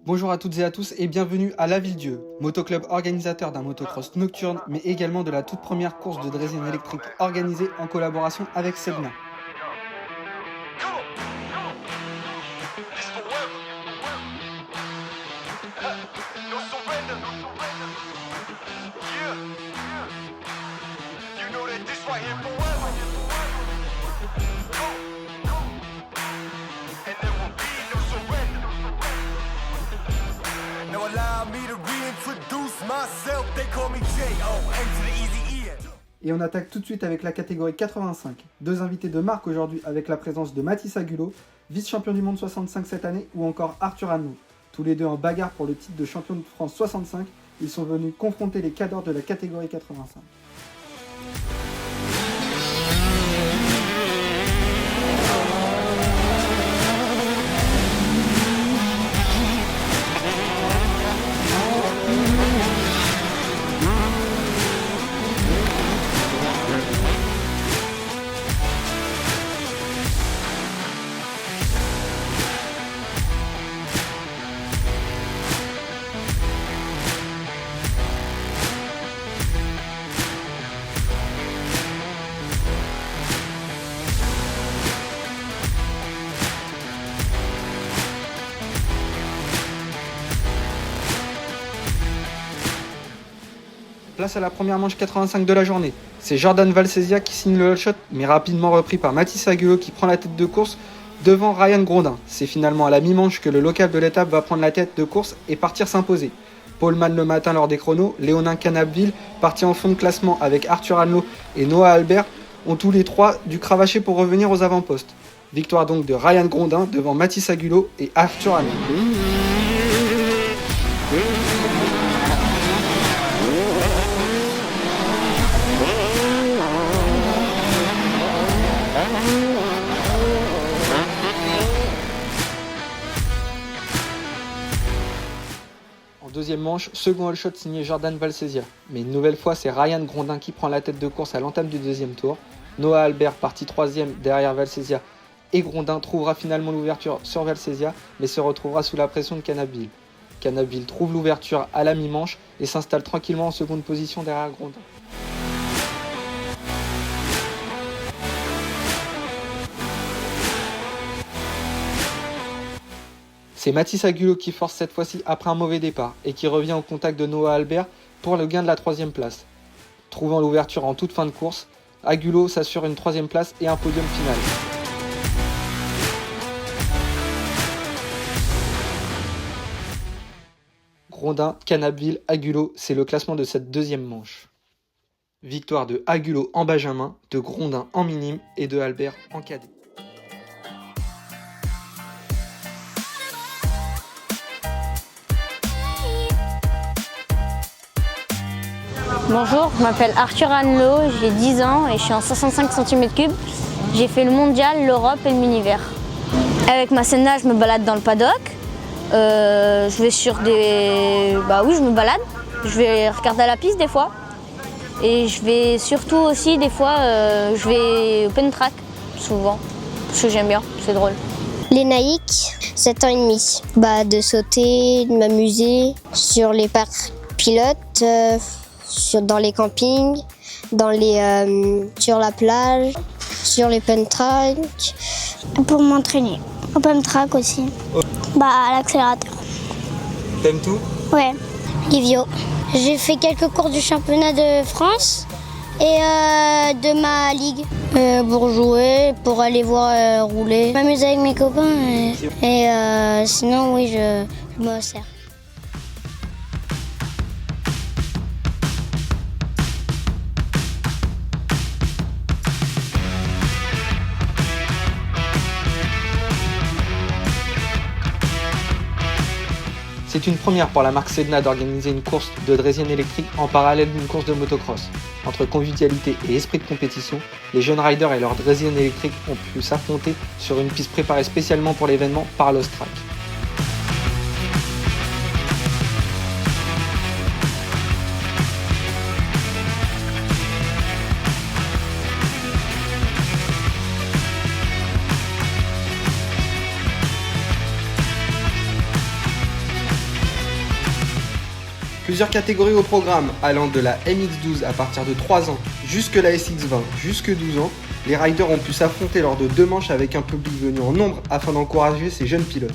Bonjour à toutes et à tous et bienvenue à La Ville-Dieu, motoclub organisateur d'un motocross nocturne mais également de la toute première course de draisine électrique organisée en collaboration avec Segna. Et on attaque tout de suite avec la catégorie 85. Deux invités de marque aujourd'hui avec la présence de Mathis Agulot, vice-champion du monde 65 cette année, ou encore Arthur Hanno. Tous les deux en bagarre pour le titre de champion de France 65, ils sont venus confronter les cadors de la catégorie 85. Place à la première manche 85 de la journée. C'est Jordan Valsesia qui signe le shot, mais rapidement repris par Mathis Agulot qui prend la tête de course devant Ryan Grondin. C'est finalement à la mi-manche que le local de l'étape va prendre la tête de course et partir s'imposer. Paul Mann le matin lors des chronos, Léonin Canapville, parti en fond de classement avec Arthur Hanlo et Noah Albert, ont tous les trois dû cravacher pour revenir aux avant-postes. Victoire donc de Ryan Grondin devant Mathis Agulot et Arthur Hanlo. Deuxième manche, second all shot signé Jordan Valsesia. Mais une nouvelle fois, c'est Ryan Grondin qui prend la tête de course à l'entame du deuxième tour. Noah Albert, parti troisième derrière Valsesia, et Grondin trouvera finalement l'ouverture sur Valsesia, mais se retrouvera sous la pression de Canapville. Canapville trouve l'ouverture à la mi-manche et s'installe tranquillement en seconde position derrière Grondin. C'est Mathis Agulot qui force cette fois-ci après un mauvais départ et qui revient au contact de Noah Albert pour le gain de la troisième place. Trouvant l'ouverture en toute fin de course, Agulot s'assure une troisième place et un podium final. Grondin, Canapville, Agulot, c'est le classement de cette deuxième manche. Victoire de Agulot en benjamin, de Grondin en minime et de Albert en cadet. Bonjour, je m'appelle Arthur Hanlo, j'ai 10 ans et je suis en 65 cm3. J'ai fait le mondial, l'Europe et le mini-vert. Avec ma Senna, je me balade dans le paddock. Je vais sur des... je me balade. Je vais regarder à la piste des fois. Et je vais surtout aussi, des fois, je vais open track, souvent. Parce que j'aime bien, c'est drôle. Lénaïque, 7 ans et demi. De sauter, de m'amuser sur les parcs pilotes. Dans les campings, sur la plage, sur les pump track. Pour m'entraîner. Au pump track aussi. À l'accélérateur. T'aimes tout ? Ouais. Livio. J'ai fait quelques courses du championnat de France et de ma ligue. Pour jouer, pour aller voir rouler. Je m'amuse avec mes copains et sinon oui, je me sers. C'est une première pour la marque Sedna d'organiser une course de draisienne électrique en parallèle d'une course de motocross. Entre convivialité et esprit de compétition, les jeunes riders et leurs draisiennes électriques ont pu s'affronter sur une piste préparée spécialement pour l'événement par Lost Track. Plusieurs catégories au programme, allant de la MX12 à partir de 3 ans jusque la SX20 jusque 12 ans. Les riders ont pu s'affronter lors de 2 manches avec un public venu en nombre afin d'encourager ces jeunes pilotes.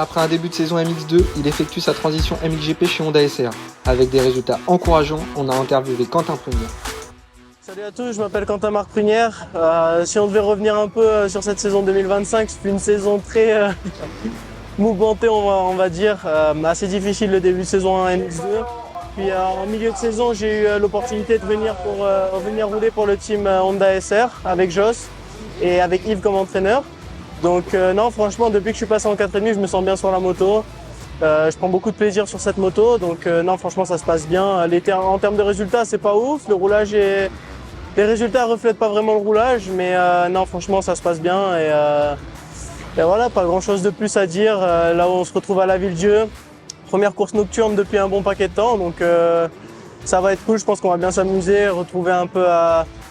Après un début de saison MX2, il effectue sa transition MXGP chez Honda SR. Avec des résultats encourageants, on a interviewé Quentin Prunière. Salut à tous, je m'appelle Quentin Marc Prunière. Si on devait revenir un peu sur cette saison 2025, c'est une saison très mouvementée, on va dire. Assez difficile le début de saison 1 MX2. Puis en milieu de saison, j'ai eu l'opportunité de venir rouler pour le team Honda SR avec Joss et avec Yves comme entraîneur. Donc non, franchement, depuis que je suis passé en 4,5, je me sens bien sur la moto. Je prends beaucoup de plaisir sur cette moto, donc non, franchement, ça se passe bien. En termes de résultats, c'est pas ouf. Le roulage les résultats reflètent pas vraiment le roulage, mais non, franchement, ça se passe bien. Et voilà, pas grand-chose de plus à dire. Là où on se retrouve à la Villedieu, première course nocturne depuis un bon paquet de temps, donc ça va être cool. Je pense qu'on va bien s'amuser, retrouver un peu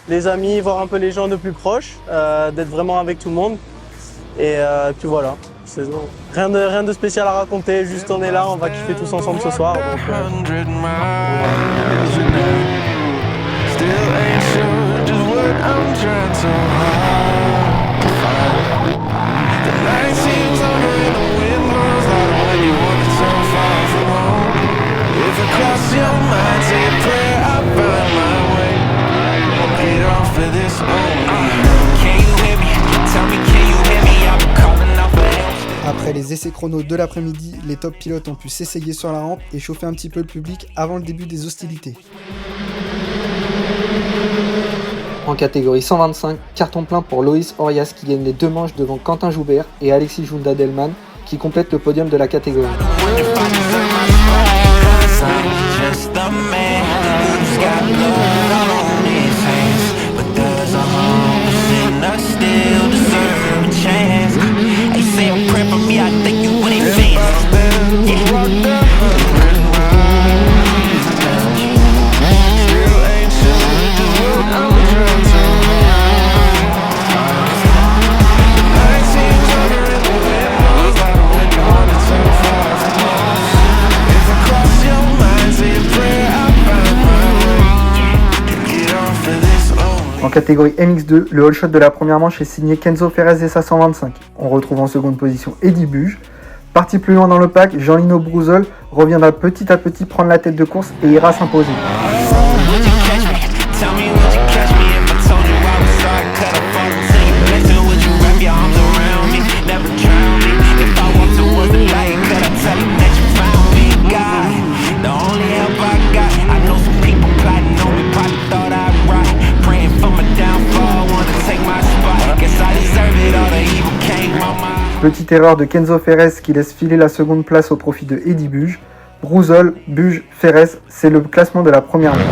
les amis, voir un peu les gens de plus proches, d'être vraiment avec tout le monde. Et puis voilà, rien de spécial à raconter, juste on est là, on va kiffer tous ensemble ce soir. Après les essais chrono de l'après-midi, les top pilotes ont pu s'essayer sur la rampe et chauffer un petit peu le public avant le début des hostilités. En catégorie 125, carton plein pour Loïs Orias qui gagne les 2 manches devant Quentin Joubert et Alexis Junda-Delman qui complète le podium de la catégorie. En catégorie MX2, le all shot de la première manche est signé Kenzo Ferrez et sa 125. On retrouve en seconde position Eddie Buge. Parti plus loin dans le pack, Jean-Lino Brouzol reviendra petit à petit prendre la tête de course et ira s'imposer. Petite erreur de Kenzo Ferrez qui laisse filer la seconde place au profit de Eddie Buge. Brouzol, Buge, Ferrez, c'est le classement de la première manche.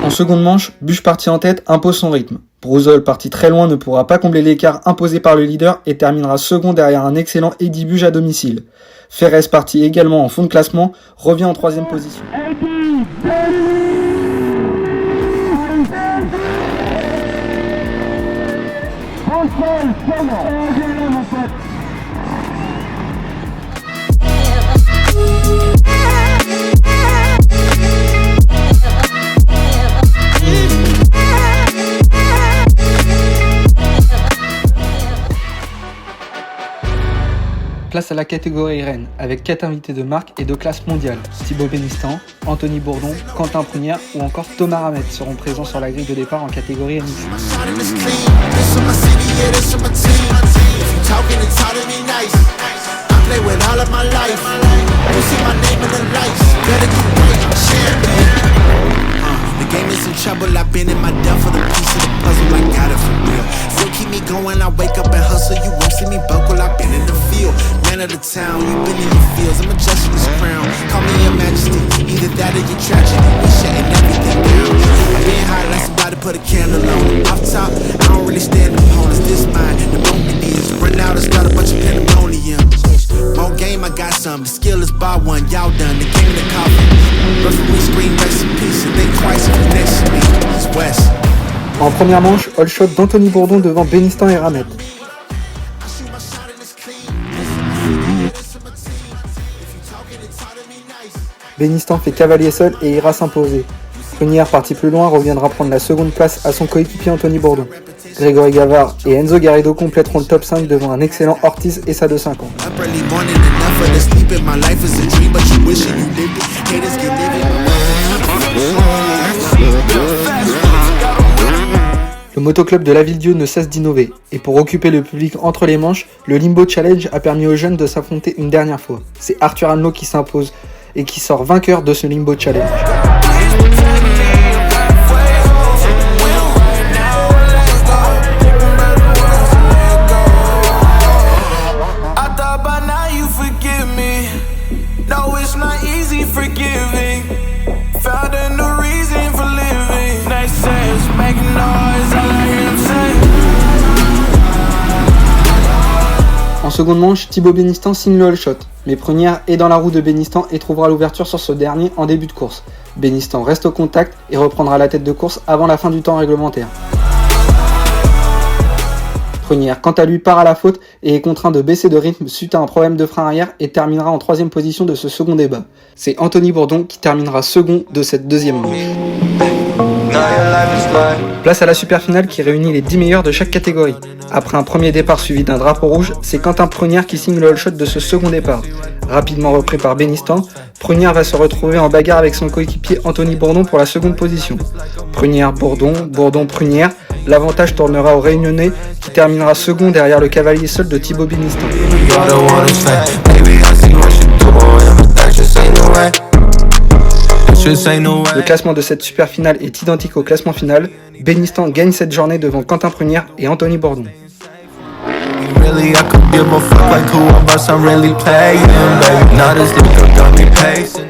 En seconde manche, Buge parti en tête impose son rythme. Brouzol parti très loin ne pourra pas combler l'écart imposé par le leader et terminera second derrière un excellent Eddie Buge à domicile. Ferrez parti également en fond de classement revient en troisième position. Place à la catégorie reine, avec 4 invités de marque et de classe mondiale. Thibaut Bénistan, Anthony Bourdon, Quentin Prunière ou encore Thomas Ramette seront présents sur la grille de départ en catégorie NX. Game is in trouble, I've been in my depth for the piece of the puzzle, I got it for real. Still keep me going, I wake up and hustle, you won't see me buckle, I've been in the field. Man of the town, you been in your fields, I'm adjusting this crown. Call me your majesty, either that or your tragedy, we shutting everything down. I've been high like somebody put a candle on. Off top, I don't really stand opponents, this mine, the moment is run out and start a bunch of pandemonium. More game, I got some, the skill is bar one, y'all done, the game in the coffin. Referee scream rest in peace, and think twice if you next to me, it's West. En première manche, all shot d'Anthony Bourdon devant Bénistan et Ramette. Bénistan fait cavalier seul et ira s'imposer. Prunière, parti plus loin, reviendra prendre la seconde place à son coéquipier Anthony Bourdon. Grégory Gavard et Enzo Garrido compléteront le top 5 devant un excellent Ortiz et sa de 5 ans. Le motoclub de Lavilledieu ne cesse d'innover, et pour occuper le public entre les manches, le Limbo Challenge a permis aux jeunes de s'affronter une dernière fois. C'est Arthur Hanlot qui s'impose et qui sort vainqueur de ce Limbo Challenge. En seconde manche, Thibaut Bénistan signe le all shot, mais Prunière est dans la roue de Bénistan et trouvera l'ouverture sur ce dernier en début de course. Bénistan reste au contact et reprendra la tête de course avant la fin du temps réglementaire. Prunière, quant à lui, part à la faute et est contraint de baisser de rythme suite à un problème de frein arrière et terminera en troisième position de ce second débat. C'est Anthony Bourdon qui terminera second de cette deuxième manche. Place à la super finale qui réunit les 10 meilleurs de chaque catégorie. Après un premier départ suivi d'un drapeau rouge, c'est Quentin Prunière qui signe le all shot de ce second départ. Rapidement repris par Bénistan, Prunière va se retrouver en bagarre avec son coéquipier Anthony Bourdon pour la seconde position. Prunière-Bourdon, Bourdon-Prunière, l'avantage tournera au Réunionnais qui terminera second derrière le cavalier seul de Thibaut Bénistan. Le classement de cette super finale est identique au classement final. Bénistan gagne cette journée devant Quentin Prunière et Anthony Bourdon.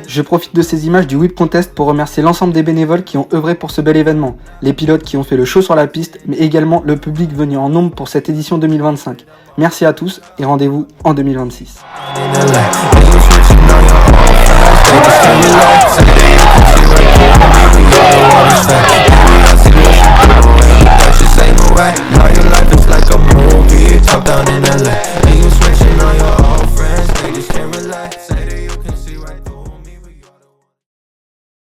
Je profite de ces images du Whip Contest pour remercier l'ensemble des bénévoles qui ont œuvré pour ce bel événement, les pilotes qui ont fait le show sur la piste, mais également le public venu en nombre pour cette édition 2025. Merci à tous et rendez-vous en 2026.